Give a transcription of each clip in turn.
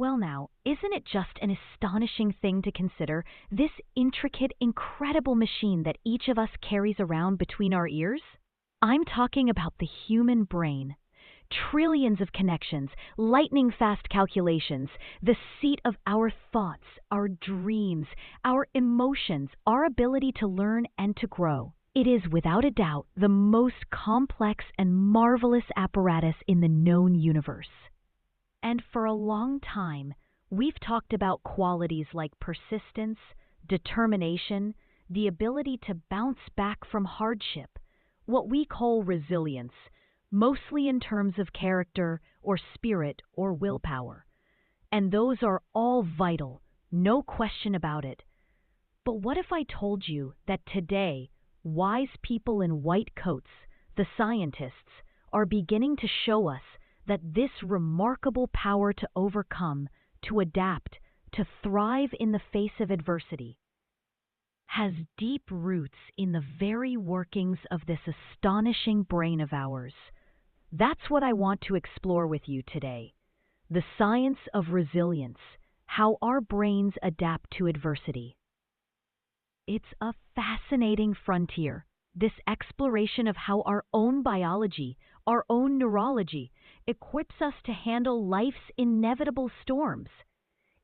Well, now, isn't it just an astonishing thing to consider this intricate, incredible machine that each of us carries around between our ears? I'm talking about the human brain. Trillions of connections, lightning fast calculations, the seat of our thoughts, our dreams, our emotions, our ability to learn and to grow. It is without a doubt the most complex and marvelous apparatus in the known universe. And for a long time, we've talked about qualities like persistence, determination, the ability to bounce back from hardship, what we call resilience, mostly in terms of character or spirit or willpower. And those are all vital, no question about it. But what if I told you that today, wise people in white coats, the scientists, are beginning to show us that this remarkable power to overcome, to adapt, to thrive in the face of adversity, has deep roots in the very workings of this astonishing brain of ours? That's what I want to explore with you today. The science of resilience, how our brains adapt to adversity. It's a fascinating frontier, this exploration of how our own biology, our own neurology, equips us to handle life's inevitable storms.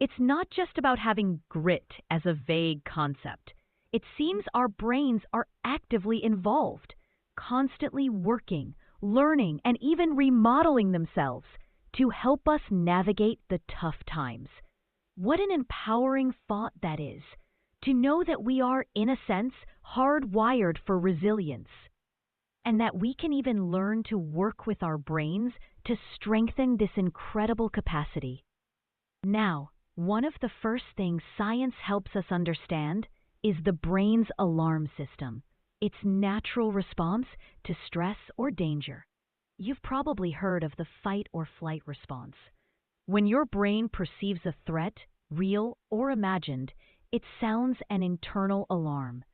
It's not just about having grit as a vague concept. It seems our brains are actively involved, constantly working, learning, and even remodeling themselves to help us navigate the tough times. What an empowering thought that is, to know that we are, in a sense, hardwired for resilience, and that we can even learn to work with our brains to strengthen this incredible capacity. Now, one of the first things science helps us understand is the brain's alarm system, its natural response to stress or danger. You've probably heard of the fight or flight response. When your brain perceives a threat, real or imagined, it sounds an internal alarm.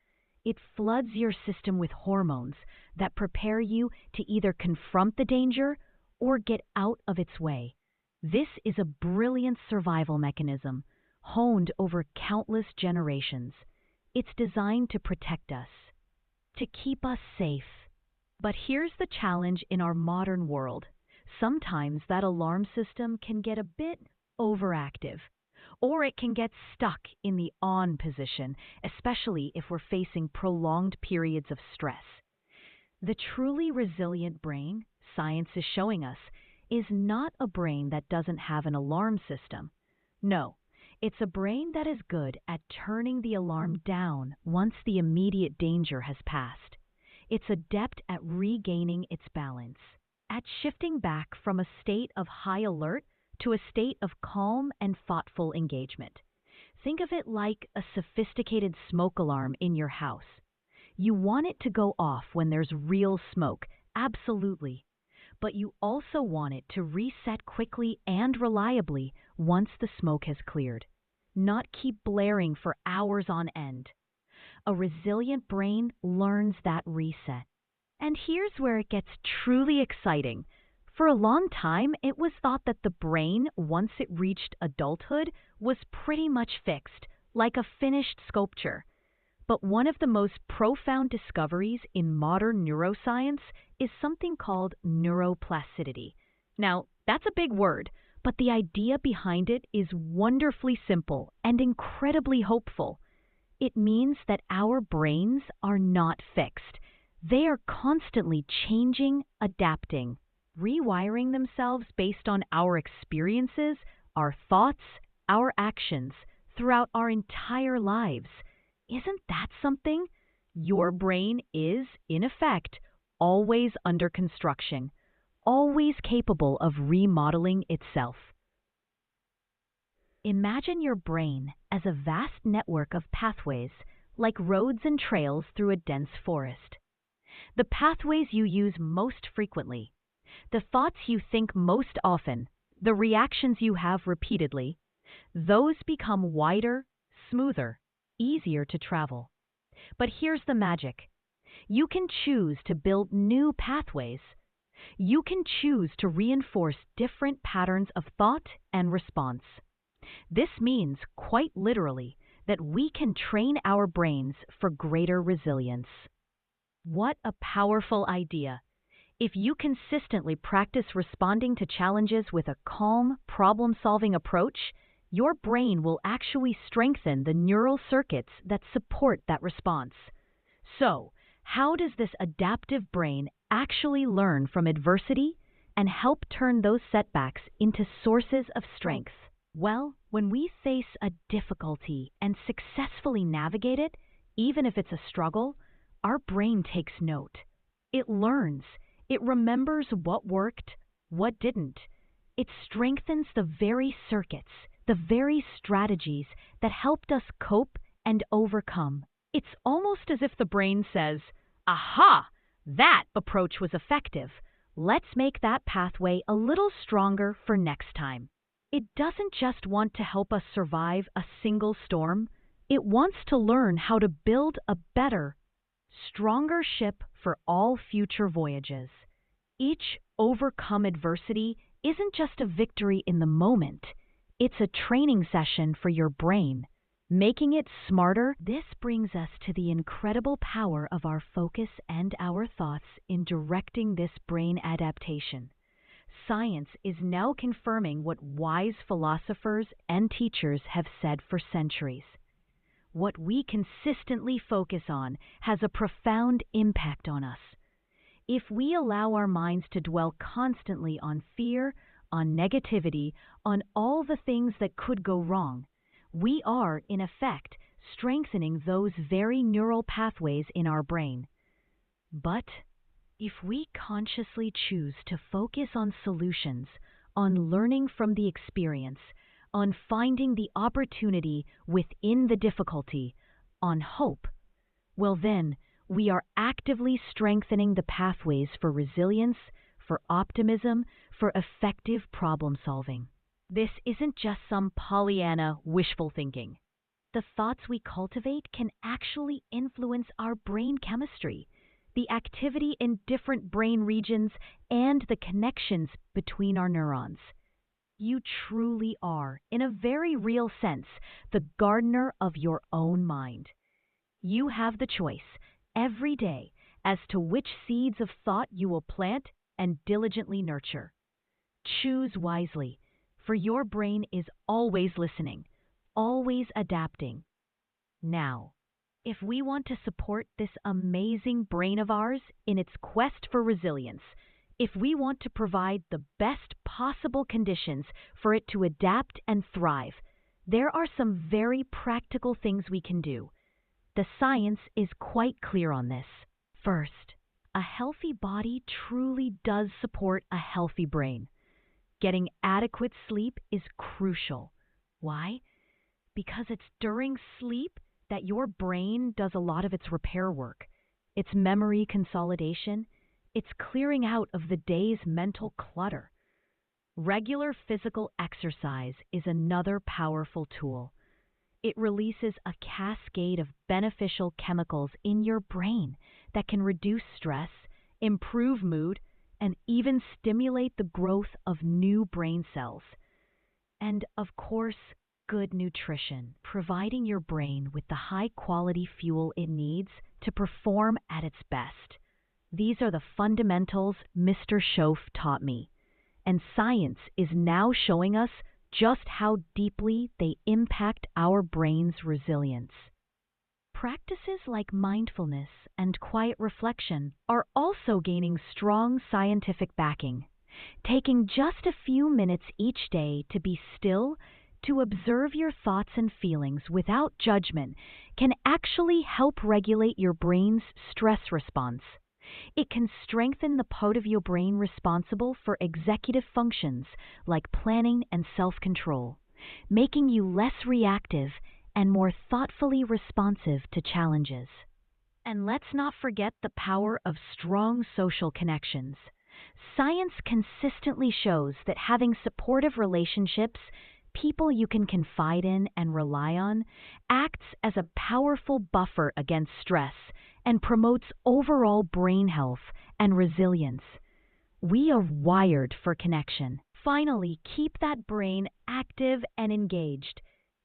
It floods your system with hormones that prepare you to either confront the danger or get out of its way. This is a brilliant survival mechanism, honed over countless generations. It's designed to protect us, to keep us safe. But here's the challenge in our modern world. Sometimes that alarm system can get a bit overactive, or it can get stuck in the on position, especially if we're facing prolonged periods of stress. The truly resilient brain, science is showing us, is not a brain that doesn't have an alarm system. No, it's a brain that is good at turning the alarm down once the immediate danger has passed. It's adept at regaining its balance, at shifting back from a state of high alert to a state of calm and thoughtful engagement. Think of it like a sophisticated smoke alarm in your house. You want it to go off when there's real smoke, absolutely. But you also want it to reset quickly and reliably once the smoke has cleared, not keep blaring for hours on end. A resilient brain learns that reset. And here's where it gets truly exciting. For a long time, it was thought that the brain, once it reached adulthood, was pretty much fixed, like a finished sculpture. But one of the most profound discoveries in modern neuroscience is something called neuroplasticity. Now, that's a big word, but the idea behind it is wonderfully simple and incredibly hopeful. It means that our brains are not fixed. They are constantly changing, adapting, rewiring themselves based on our experiences, our thoughts, our actions throughout our entire lives. Isn't that something? Your brain is, in effect, always under construction, always capable of remodeling itself. Imagine your brain as a vast network of pathways, like roads and trails through a dense forest. The pathways you use most frequently, the thoughts you think most often, the reactions you have repeatedly, those become wider, smoother, easier to travel. But here's the magic. You can choose to build new pathways. You can choose to reinforce different patterns of thought and response. This means, quite literally, that we can train our brains for greater resilience. What a powerful idea! If you consistently practice responding to challenges with a calm, problem-solving approach, your brain will actually strengthen the neural circuits that support that response. So, how does this adaptive brain actually learn from adversity and help turn those setbacks into sources of strength? Well, when we face a difficulty and successfully navigate it, even if it's a struggle, our brain takes note. It learns. It remembers what worked, what didn't. It strengthens the very circuits, the very strategies that helped us cope and overcome. It's almost as if the brain says, "Aha! That approach was effective. Let's make that pathway a little stronger for next time." It doesn't just want to help us survive a single storm. It wants to learn how to build a better, stronger ship for all future voyages. Each overcome adversity isn't just a victory in the moment. It's a training session for your brain. Making it smarter, this brings us to the incredible power of our focus and our thoughts in directing this brain adaptation. Science is now confirming what wise philosophers and teachers have said for centuries. What we consistently focus on has a profound impact on us. If we allow our minds to dwell constantly on fear, on negativity, on all the things that could go wrong, we are, in effect, strengthening those very neural pathways in our brain. But if we consciously choose to focus on solutions, on learning from the experience, on finding the opportunity within the difficulty, on hope, well then, we are actively strengthening the pathways for resilience, for optimism, for effective problem solving. This isn't just some Pollyanna wishful thinking. The thoughts we cultivate can actually influence our brain chemistry, the activity in different brain regions, and the connections between our neurons. You truly are, in a very real sense, the gardener of your own mind. You have the choice, every day, as to which seeds of thought you will plant and diligently nurture. Choose wisely, for your brain is always listening, always adapting. Now, if we want to support this amazing brain of ours in its quest for resilience, if we want to provide the best possible conditions for it to adapt and thrive, there are some very practical things we can do. The science is quite clear on this. First, a healthy body truly does support a healthy brain. Getting adequate sleep is crucial. Why? Because it's during sleep that your brain does a lot of its repair work, its memory consolidation, its clearing out of the day's mental clutter. Regular physical exercise is another powerful tool. It releases a cascade of beneficial chemicals in your brain that can reduce stress, improve mood, and even stimulate the growth of new brain cells. And of course, good nutrition, providing your brain with the high-quality fuel it needs to perform at its best. These are the fundamentals Mr. Shoaff taught me, and science is now showing us just how deeply they impact our brain's resilience. Practices like mindfulness and quiet reflection are also gaining strong scientific backing. Taking just a few minutes each day to be still, to observe your thoughts and feelings without judgment, can actually help regulate your brain's stress response. It can strengthen the part of your brain responsible for executive functions like planning and self-control, making you less reactive and more thoughtfully responsive to challenges. And let's not forget the power of strong social connections. Science consistently shows that having supportive relationships, people you can confide in and rely on, acts as a powerful buffer against stress and promotes overall brain health and resilience. We are wired for connection, Finally, keep that brain active and engaged.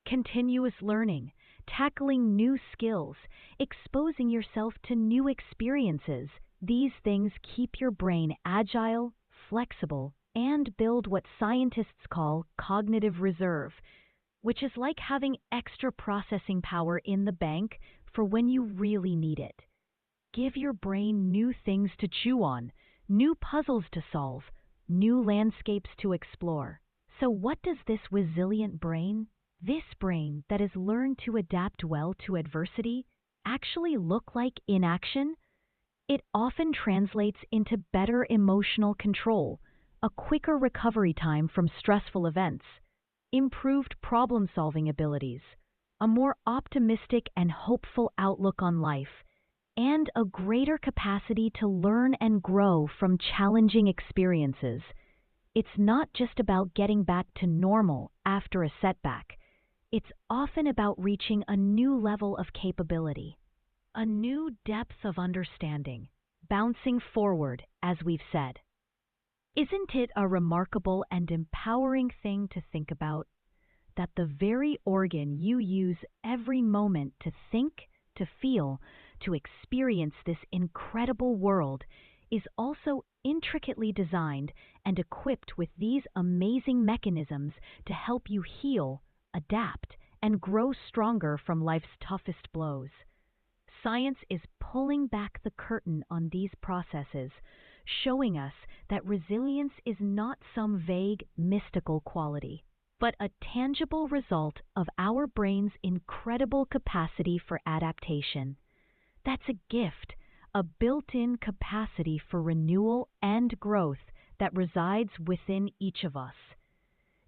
Continuous learning, tackling new skills, exposing yourself to new experiences. These things keep your brain agile, flexible, and build what scientists call cognitive reserve, which is like having extra processing power in the bank for when you really need it. Give your brain new things to chew on, new puzzles to solve, new landscapes to explore. So, what does this resilient brain, this brain that has learned to adapt well to adversity, actually look like in action? It often translates into better emotional control, a quicker recovery time from stressful events, improved problem solving abilities, a more optimistic and hopeful outlook on life, and a greater capacity to learn and grow from challenging experiences. It's not just about getting back to normal after a setback. It's often about reaching a new level of capability, a new depth of understanding, bouncing forward, as we've said. Isn't it a remarkable and empowering thing to think about? That the very organ you use every moment to think, to feel, to experience this incredible world is also intricately designed and equipped with these amazing mechanisms to help you heal, adapt, and grow stronger from life's toughest blows. Science is pulling back the curtain on these processes, showing us that resilience is not some vague, mystical quality, but a tangible result of our brain's incredible capacity for adaptation. That's a gift, a built-in capacity for renewal and growth that resides within each of us.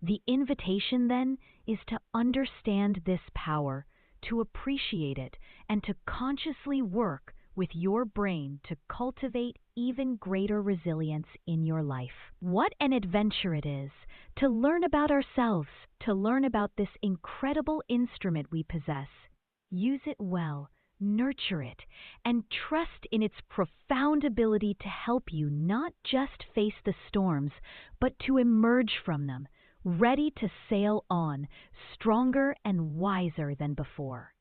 The invitation, then, is to understand this power, to appreciate it, and to consciously work with your brain to cultivate even greater resilience in your life. What an adventure it is to learn about ourselves, to learn about this incredible instrument we possess. Use it well, nurture it, and trust in its profound ability to help you not just face the storms, but to emerge from them, ready to sail on, stronger and wiser than before.